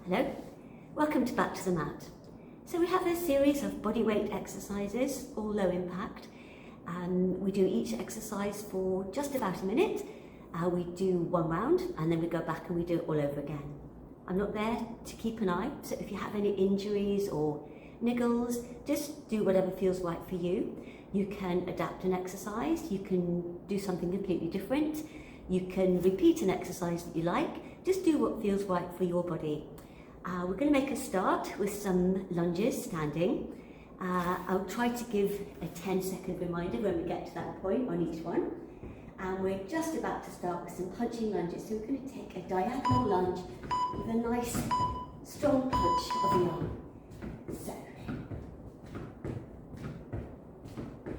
Hello, welcome to Back to the Mat. So we have a series of body weight exercises, all low impact, and we do each exercise for just about a minute. We do one round and then we go back and we do it all over again. I'm not there to keep an eye, so if you have any injuries or niggles, just do whatever feels right for you. You can adapt an exercise, you can do something completely different, you can repeat an exercise that you like, just do what feels right for your body. We're going to make a start with some lunges standing. I'll try to give a 10-second reminder when we get to that point on each one. And we're just about to start with some punching lunges. So we're going to take a diagonal lunge with a nice strong punch of the arm. So,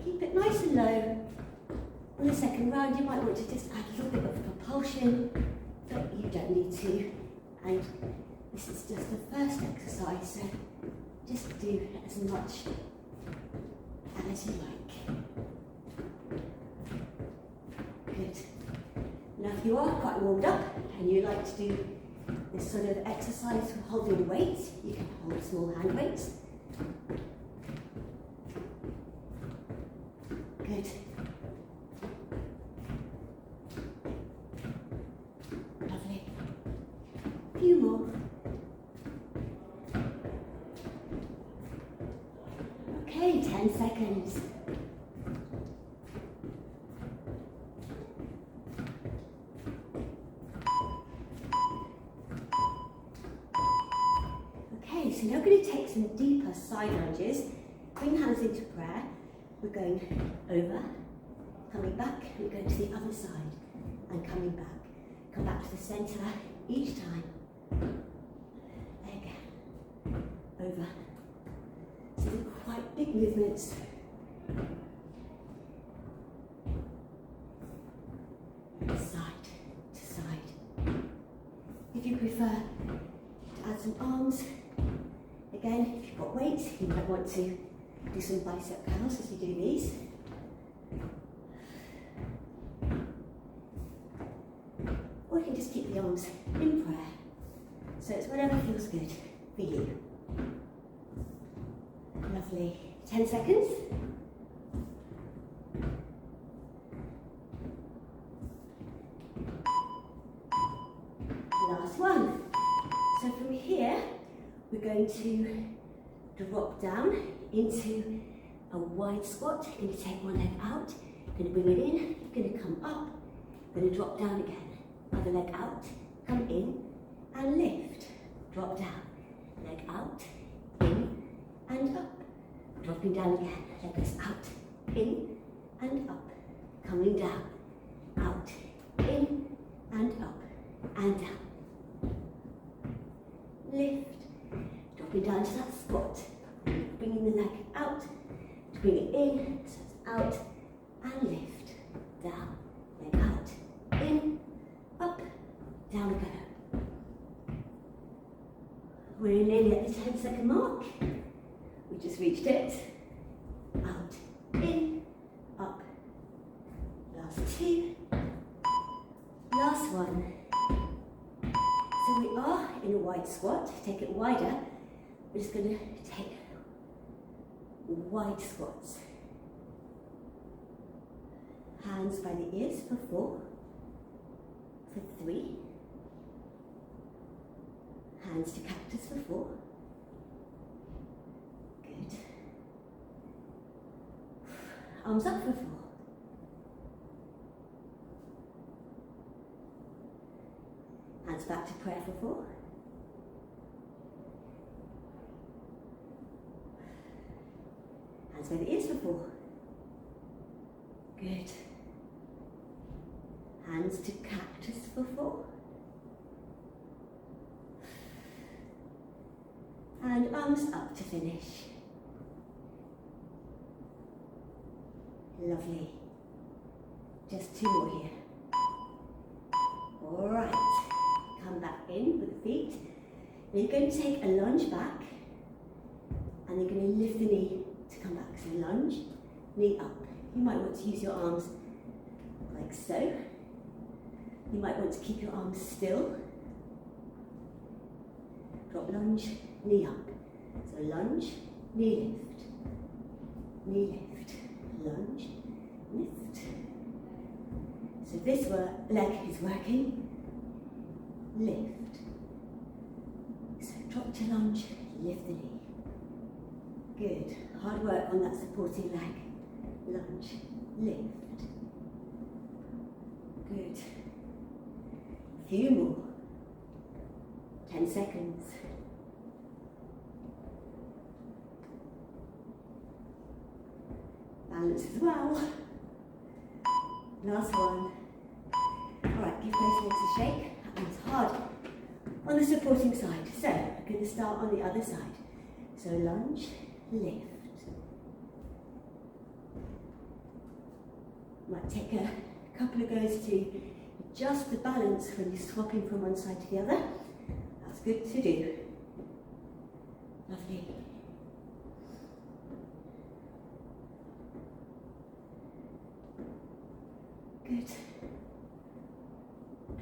keep it nice and low. On the second round you might want to just add a little bit of propulsion, but you don't need to. And this is just the first exercise, so just do as much as you like. Good. Now if you are quite warmed up and you like to do this sort of exercise with holding weights, you can hold small hand weights. Good. Lovely. A few more. Okay, 10 seconds. Okay, so now we're going to take some deeper side lunges. Bring hands into prayer. We're going over, coming back, we're going to the other side, and coming back. Come back to the centre each time. Again. Over. So they're quite big movements. Side to side. If you prefer to add some arms, again, if you've got weights, you might want to do some bicep curls as you do these. Or you can just keep the arms in prayer. So it's whatever feels good for you. Lovely. 10 seconds. Last one. So from here, we're going to drop down into a wide squat. You're going to take one leg out, you're going to bring it in, you're going to come up, you're going to drop down again. Other leg out, come in and lift. Drop down, leg out, in and up. Dropping down again, leg goes out, in and up. Coming down, out, in and up and down. Lift, dropping down to that squat. Bringing the leg out, to bring it in, so it's out and lift. Down, leg out, in, up, down we go. We're nearly at the 10-second mark. We just reached it. Out, in, up. Last two. Last one. So we are in a wide squat. Take it wider. We're just going to take wide squats. Hands by the ears for 4. For 3. Hands to cactus for 4. Good. Arms up for 4. Hands back to prayer for 4. Hands by the ears for 4. Good. Hands to cactus for 4. And arms up to finish. Lovely. Just 2 more here. All right. Come back in with the feet. Now you're going to take a lunge back and you're going to lift the knee to come back. So lunge, knee up. You might want to use your arms like so. You might want to keep your arms still. drop, lunge, knee up. So lunge, knee lift, lunge, lift. So this leg is working, lift. So drop to lunge, lift the knee. Good, hard work on that supporting leg. Lunge, lift. Good. A few more. 10 seconds. Balance as well. Last one. Alright, give those legs a shake. That one's hard on the supporting side. So, we're going to start on the other side. So, lunge, lift. Might take a couple of goes to adjust the balance when you're swapping from one side to the other. That's good to do. Lovely. Good.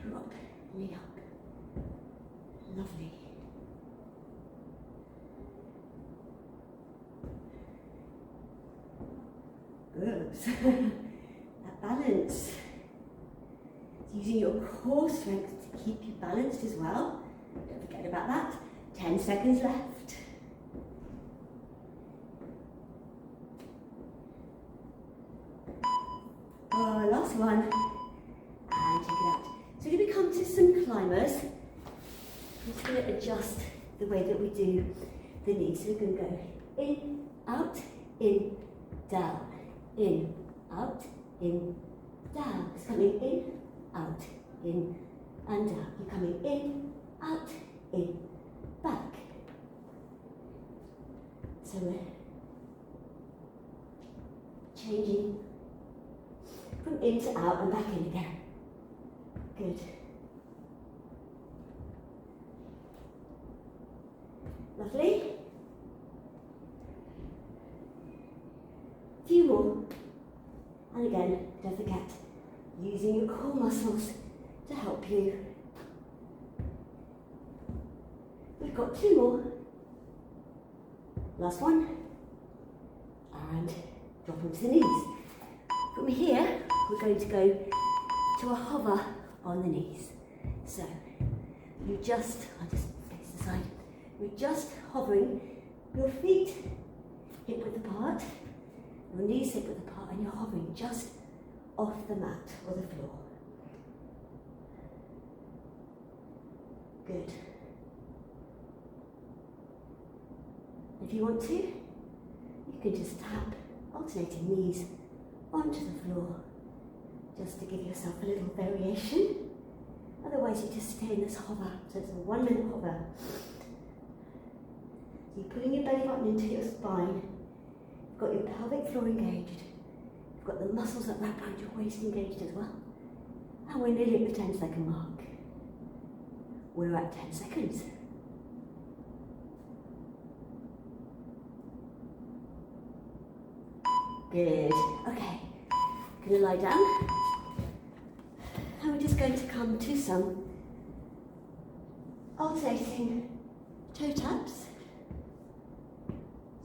Drop, knee up. Lovely. Good. That balance. Using your core strength to keep you balanced as well. Don't forget about that. 10 seconds left. Oh, last one. And check it out. So we're going to come to some climbers. I'm just going to adjust the way that we do the knees. So we're going to go in, out, in, down. In, out, in, down. It's coming in, out, in, and down. You're coming in, out, in, back. So we're changing from in to out and back in again. Good. Lovely. Few more. And again, don't forget, using your core muscles to help you. We've got 2 more. Last one. And drop onto the knees. From here, we're going to go to a hover on the knees. So, I'll just face the side. We're just hovering, your feet hip width apart, your knees hip width apart, and you're hovering just off the mat or the floor. Good. If you want to, you can just tap alternating knees onto the floor, just to give yourself a little variation. Otherwise you just stay in this hover, so it's a 1 minute hover. So you're putting your belly button into your spine, you've got your pelvic floor engaged, you've got the muscles that wrap around your waist engaged as well. And we're nearly at the 10-second mark. We're at 10 seconds. Good. Okay. Gonna lie down. And we're just going to come to some alternating toe taps.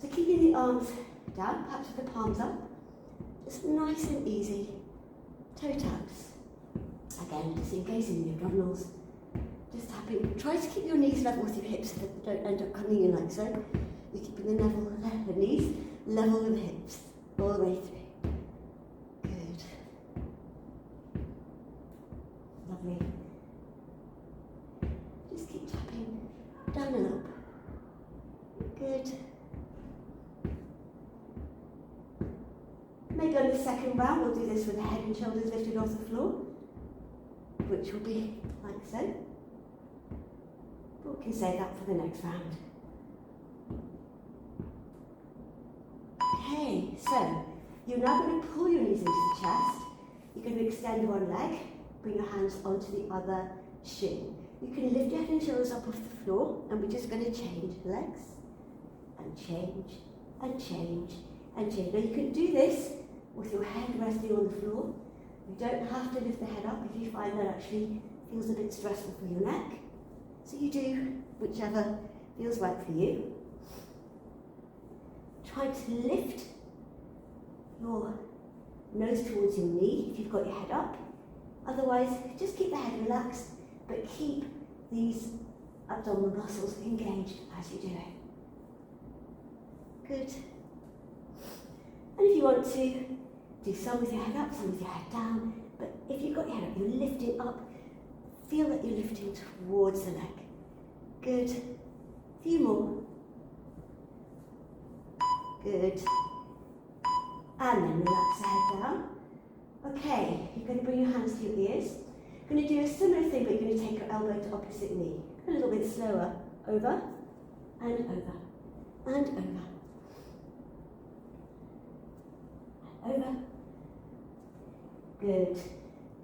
So keeping the arms down, perhaps with the palms up. Just nice and easy toe taps. Again, just engaging the abdominals. Just tapping. Try to keep your knees level with your hips so that they don't end up coming in like so. You're keeping the knees level with the hips all the way through. Good. Lovely. Just keep tapping down and up. Good. Maybe on the second round we'll do this with the head and shoulders lifted off the floor, which will be like so. But we can save that for the next round. Okay, so you're now going to pull your knees into the chest. You're going to extend one leg, bring your hands onto the other shin. You can lift your head and shoulders up off the floor, and we're just going to change legs, and change, and change, and change. Now you can do this with your head resting on the floor. You don't have to lift the head up if you find that actually feels a bit stressful for your neck. So you do whichever feels right for you. Try to lift your nose towards your knee if you've got your head up. Otherwise, just keep the head relaxed, but keep these abdominal muscles engaged as you do it. Good. And if you want to, do some with your head up, some with your head down, but if you've got your head up, you're lifting up. Feel that you're lifting towards the leg. Good. A few more. Good. And then relax the head down. Okay, you're going to bring your hands to your ears. You're going to do a similar thing, but you're going to take your elbow to opposite knee. A little bit slower. Over, and over, and over. Over. Good.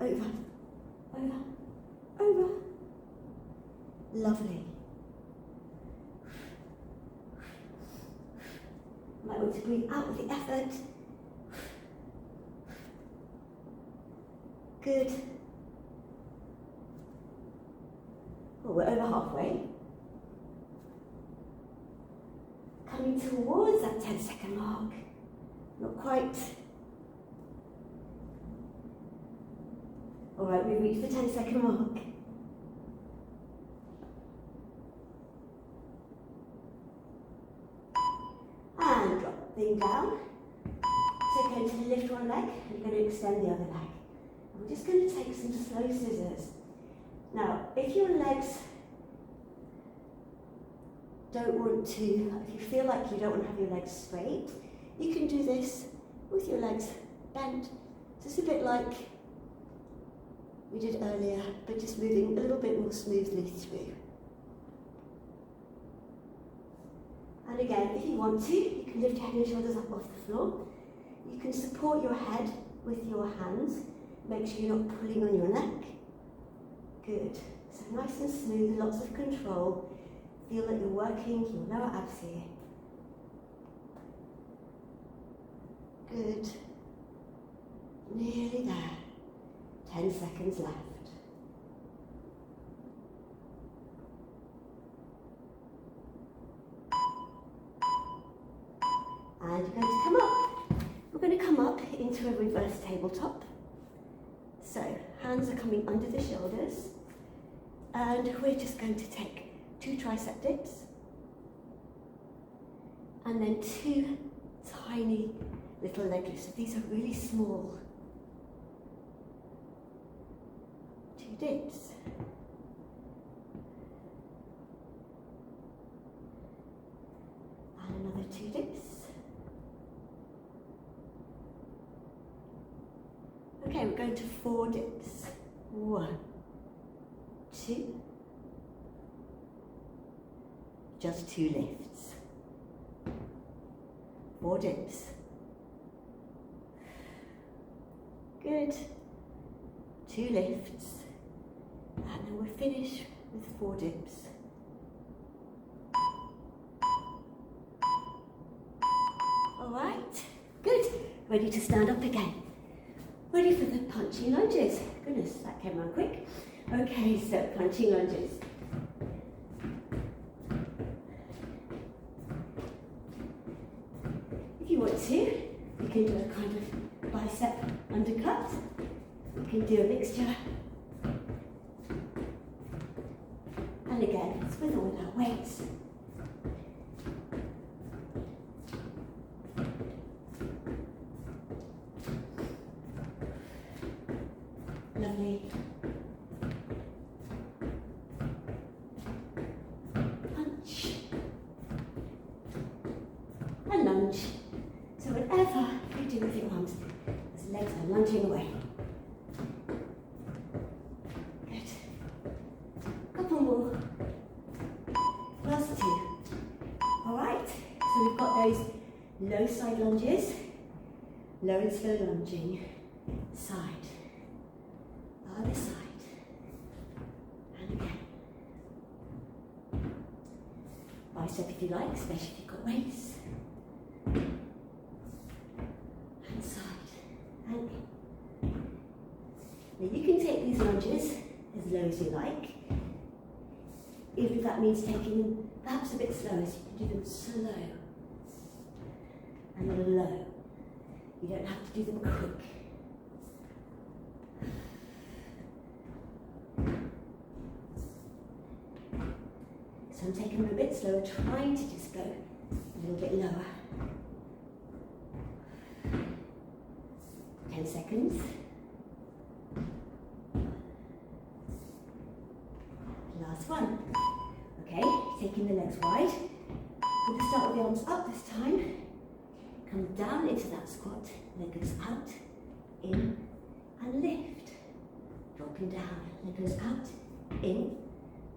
Over, over, over. Lovely. You might want to breathe out with the effort. Good. Well, we're over halfway. Coming towards that 10-second mark. Not quite. All right, we've reached the 10-second mark. And drop the thing down. So you're going to lift one leg and you're going to extend the other leg. And we're just going to take some slow scissors. Now, if your legs don't want to, if you feel like you don't want to have your legs straight, you can do this with your legs bent, just a bit like we did earlier, but just moving a little bit more smoothly through. And again, if you want to, you can lift your head and shoulders up off the floor. You can support your head with your hands. Make sure you're not pulling on your neck. Good. So nice and smooth, lots of control. Feel that you're working your lower abs here. Good. Nearly there. 10 seconds left. And you're going to come up. We're going to come up into a reverse tabletop. So, hands are coming under the shoulders. And we're just going to take 2 tricep dips. And then 2 tiny little leg lifts. So these are really small. 2 dips. And another 2 dips. Okay, we're going to 4 dips. 1, 2. Just 2 lifts. 4 dips. Good. 2 lifts. And then we'll finish with 4 dips. All right. Good. Ready to stand up again. Ready for the punching lunges. Goodness, that came on quick. Okay, so punching lunges. If you want to, you can do a kind of bicep undercut. You can do a mixture. And again, it's with or without weights. Lovely. Punch. And lunge. So whatever you do with your arms, as legs are lunging away. Good. Couple more. Last 2. All right. So we've got those low side lunges, low and slow lunging, side. Other side, and again. Bicep if you like, especially if you've got weights. And side, and in. Now you can take these lunges as low as you like. If if that means taking them perhaps a bit slower, so you can do them slow and low. You don't have to do them quick. So I'm taking them a bit slower, trying to just go a little bit lower. 10 seconds. Last one. Okay, taking the legs wide. We're going to start with the arms up this time. Come down into that squat. Leg goes out, in, and lift. Dropping down. Leg goes out, in,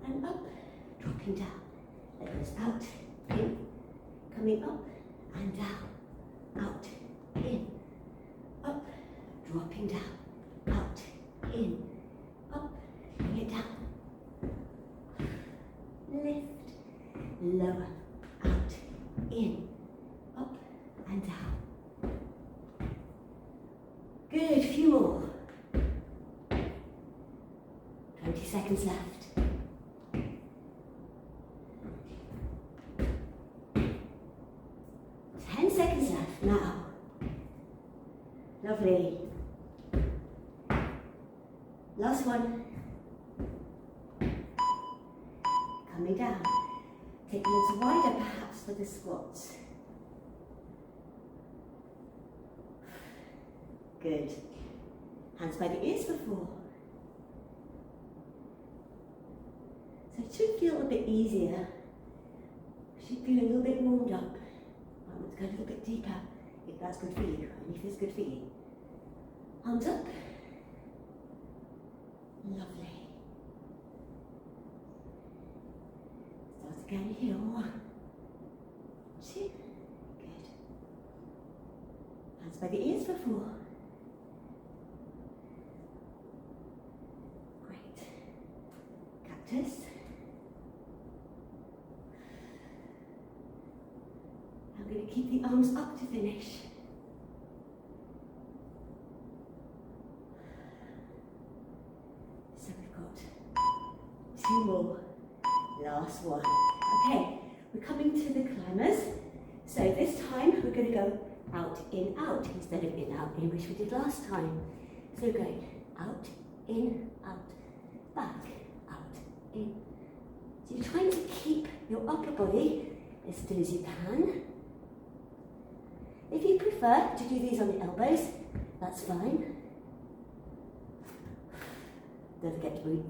and up. Dropping down. Leg goes out, in, coming up, and down. Out, in, up, dropping down. Out, in, up, bring it down. Lift, lower, out, in, up, and down. Good, few more. 20 seconds left. Now, lovely. Last one. Coming down. Take the legs wider perhaps for the squats. Good. Hands by the ears before. So it should feel a bit easier. Should feel a little bit warmed up. I want to go a little bit deeper, if that's good for you, and if it's good for you. Arms up. Lovely. Start again here. 1, 2. Good. Hands by the ears for 4. Great. Cactus. I'm going to keep the arms up to finish. So we've got 2 more. Last one. Okay, we're coming to the climbers. So this time we're going to go out, in, instead of in, out, in, which we did last time. So we're going out, in, out, back, out, in. So you're trying to keep your upper body as still as you can. If you prefer to do these on the elbows, that's fine. Don't forget to breathe.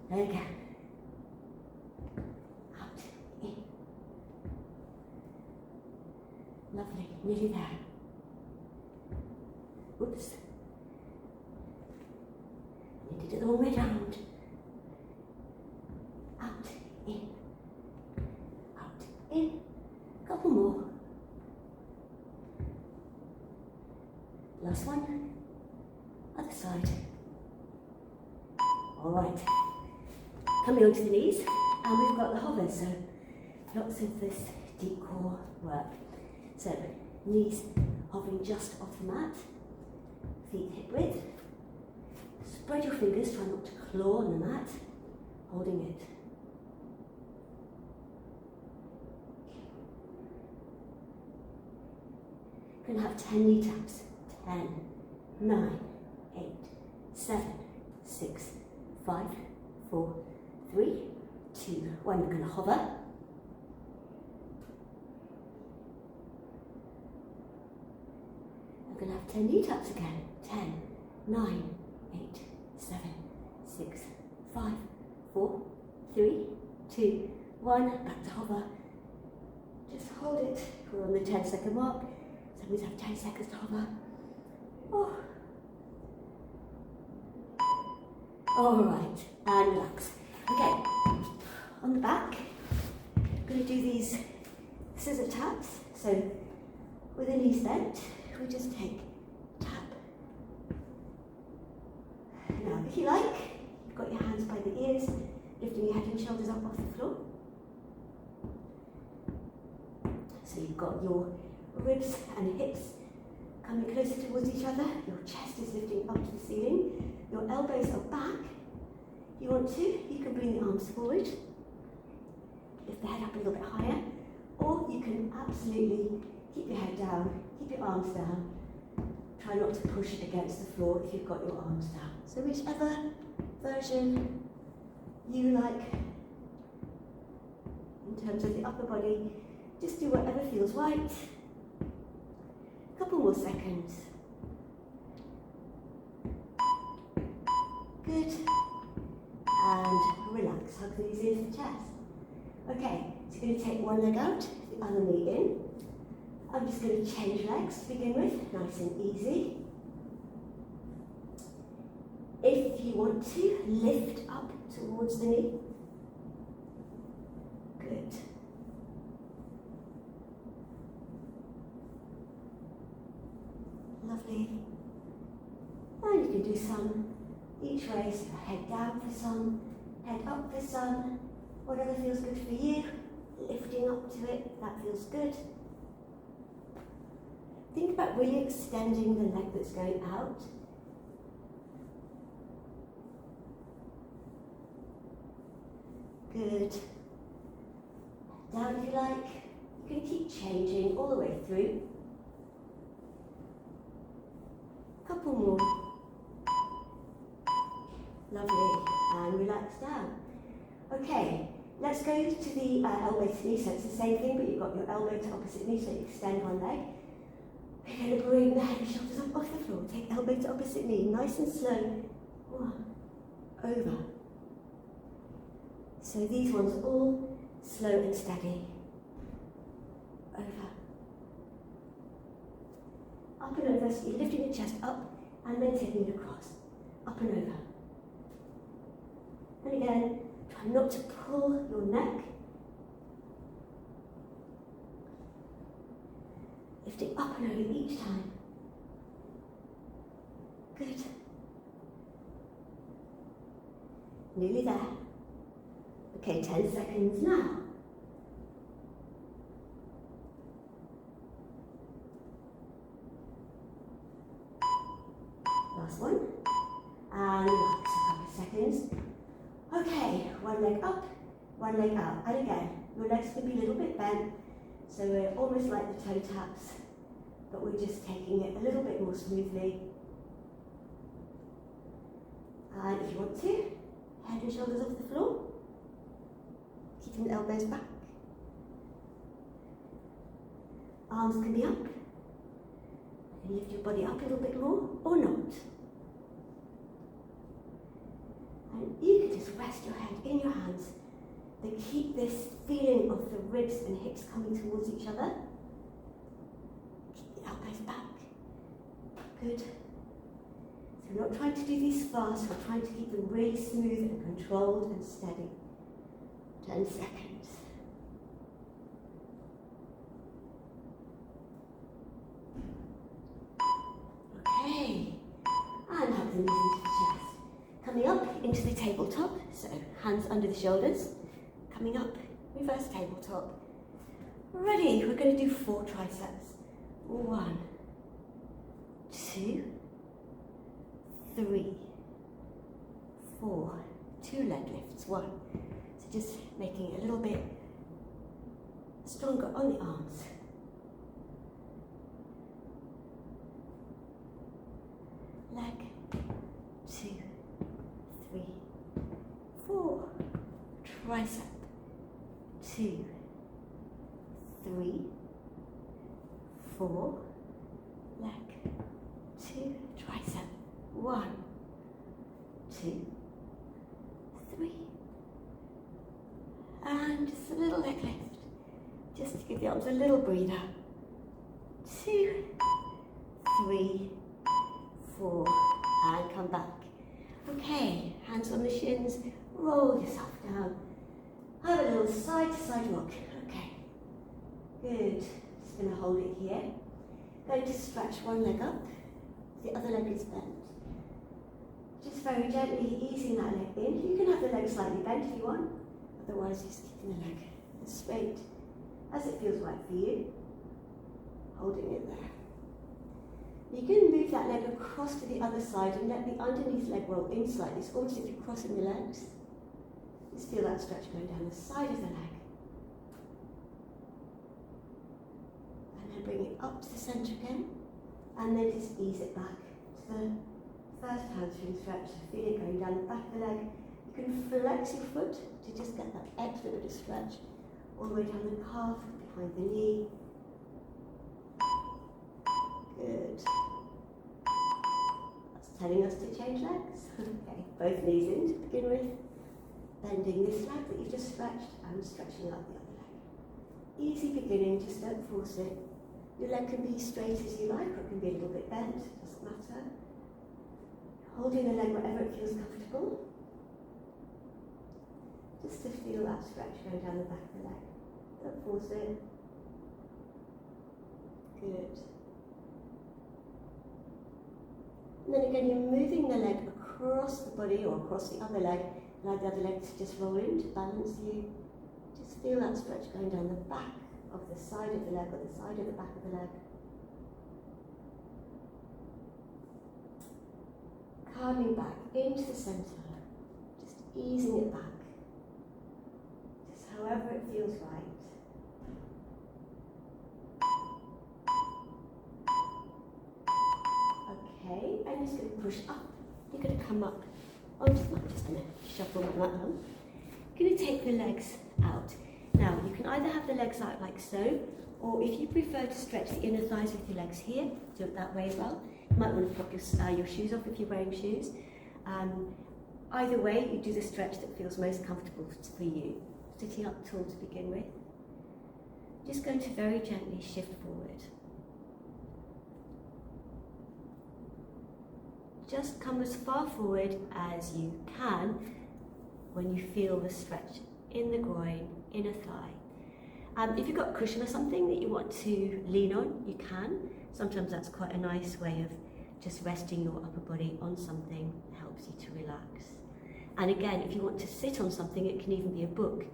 There you go. Out, in. Lovely, nearly there. Oops. You did it the wrong way round. Out, in. Out, in. Couple more. Last one, other side. All right, coming onto the knees, and we've got the hover, so lots of this deep core work. So, knees hovering just off the mat, feet hip width. Spread your fingers, try not to claw on the mat, holding it. You're going to have 10 knee taps. 10, 9, 8, 7, 6, 5, 4, 3, 2, 1. We're going to hover. We're going to have 10 knee taps again. 10, 9, 8, 7, 6, 5, 4, 3, 2, 1. Back to hover. Just hold it. We're on the 10-second mark. So we have 10 seconds to hover. Oh. All right, and relax. Okay, on the back, I'm going to do these scissor taps. So with the knees bent, we just take tap. Now, if you like, you've got your hands by the ears, lifting your head and shoulders up off the floor. So you've got your ribs and hips coming closer towards each other, your chest is lifting up to the ceiling, your elbows are back. If you want to, you can bring the arms forward, lift the head up a little bit higher, or you can absolutely keep your head down, keep your arms down. Try not to push it against the floor if you've got your arms down. So whichever version you like in terms of the upper body, just do whatever feels right. A couple more seconds. Good. And relax, hug the knees into the chest. Okay, so you're going to take one leg out, the other knee in. I'm just going to change legs to begin with, nice and easy. If you want to, lift up towards the knee. Good. Lovely. And you can do some each way, so head down for some, head up for some, whatever feels good for you, lifting up to it, that feels good. Think about really extending the leg that's going out. Good. Down if you like. You can keep changing all the way through. Couple more. Lovely. And relax down. Okay, let's go to the elbow to knee. So it's the same thing, but you've got your elbow to opposite knee, so you extend one leg. We're going to bring the head and shoulders up off the floor. Take elbow to opposite knee, nice and slow. One, over. So these ones are all slow and steady. Over. Up and over, so you're lifting the chest up and then taking it across. Up and over. And again, try not to pull your neck. Lifting up and over each time. Good. Nearly there. Okay, 10 seconds now. Last one. And relax a couple of seconds. Okay, one leg up, one leg out. And again, your legs can be a little bit bent, so we're almost like the toe taps, but we're just taking it a little bit more smoothly. And if you want to, head and shoulders off the floor. Keeping the elbows back. Arms can be up. And lift your body up a little bit more, or not. And you can just rest your head in your hands. Then keep this feeling of the ribs and hips coming towards each other. Keep the elbows back. Good. So we're not trying to do these fast, we're trying to keep them really smooth and controlled and steady. 10 seconds. Okay. And hug the knees into the chest. Coming up into the tabletop, so hands under the shoulders. Coming up, reverse tabletop. Ready, we're going to do 4 triceps. 1, 2, 3, 4. 2 leg lifts. 1. So just making it a little bit stronger on the arms. Leg, 2, 3, 4. Tricep, 2, 3, 4. Leg, 2. Tricep, 1, 2, 3. And just a little leg lift, just to give the arms a little breather. 2, 3, 4, and come back. Okay, hands on the shins, roll yourself down. Have a little side to side rock. Okay, good. Just going to hold it here. Going to stretch one leg up, the other leg is bent. Just very gently easing that leg in. You can have the leg slightly bent if you want, otherwise just keeping the leg as straight as it feels right for you. Holding it there. You can move that leg across to the other side and let the underneath leg roll in slightly. It's almost as if you're crossing the legs. Just feel that stretch going down the side of the leg. going to bring it up to the centre again, and then just ease it back to the first hamstring stretch. Feel it going down the back of the leg. You can flex your foot to just get that extra bit of stretch all the way down the calf, behind the knee. Good. That's telling us to change legs. Okay, both knees in to begin with. Bending this leg that you've just stretched and stretching out the other leg. Easy beginning, just don't force it. Your leg can be straight as you like, or it can be a little bit bent, doesn't matter. Holding the leg wherever it feels comfortable. Just to feel that stretch going down the back of the leg. Don't force it. Good. And then again, you're moving the leg across the body or across the other leg. Allow the other leg to just roll in to balance you. Just feel that stretch going down the back of the side of the leg or the side of the back of the leg. Calming back into the centre, just easing it back. Just however it feels right. Okay, and just going to push up. You're going to come up onto the mat, just going to shuffle my mat on. Going to take the legs out. Now, you can either have the legs out like so, or if you prefer to stretch the inner thighs with your legs here, do it that way as well. You might want to pop your shoes off if you're wearing shoes. Either way, you do the stretch that feels most comfortable for you. Sitting up tall to begin with. Just going to very gently shift forward. Just come as far forward as you can when you feel the stretch in the groin, inner thigh. If you've got a cushion or something that you want to lean on, you can. Sometimes that's quite a nice way of just resting your upper body on something that helps you to relax. And again, if you want to sit on something, it can even be a book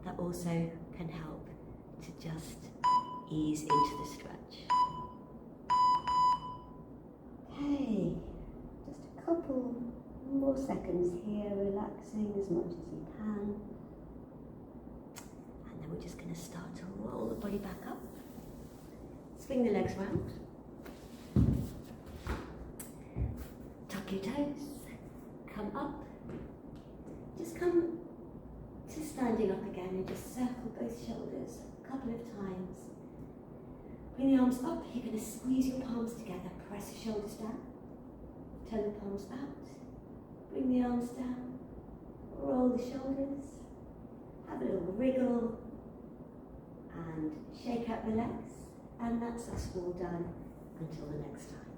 that also can help to just ease into the stretch. Okay, just a couple more seconds here, relaxing as much as you can. And then we're just going to start to roll the body back up. Swing the legs round. Tuck your toes. Come up. Just come to standing up again and just circle both shoulders a couple of times. Bring the arms up. You're going to squeeze your palms together. Press the shoulders down. Turn the palms out. Bring the arms down. Roll the shoulders. Have a little wriggle. And shake out the legs. And that's us all done until the next time.